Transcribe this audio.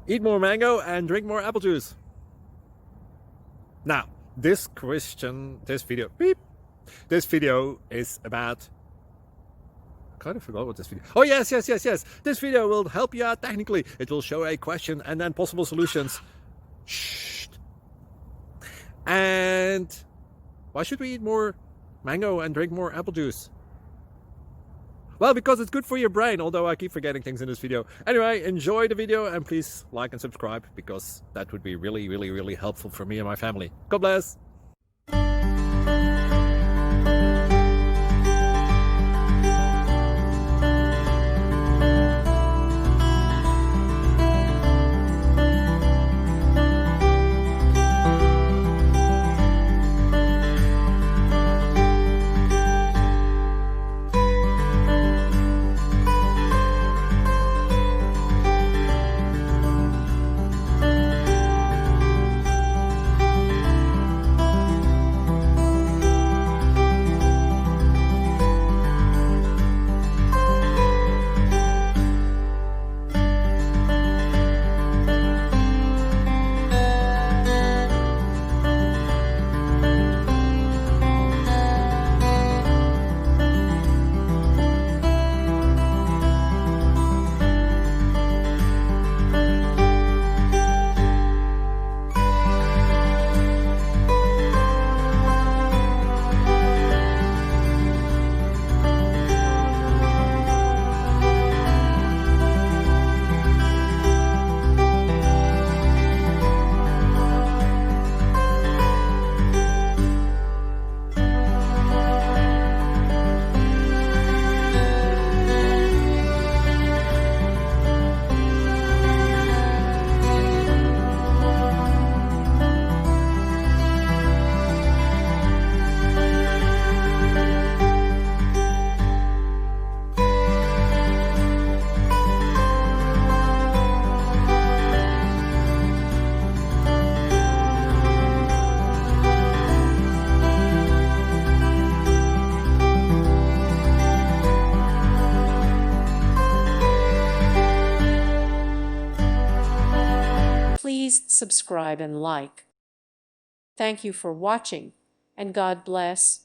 Eat more mango and drink more apple juice. Now, this video is about, I kind of forgot what this video. Oh, yes. This video will help you out technically. It will show a question and then possible solutions. Shh. And why should we eat more mango and drink more apple juice? Well, because it's good for your brain, although I keep forgetting things in this video. Anyway, enjoy the video and please like and subscribe, because that would be really helpful for me and my family. God bless. Please subscribe and like. Thank you for watching, and God bless.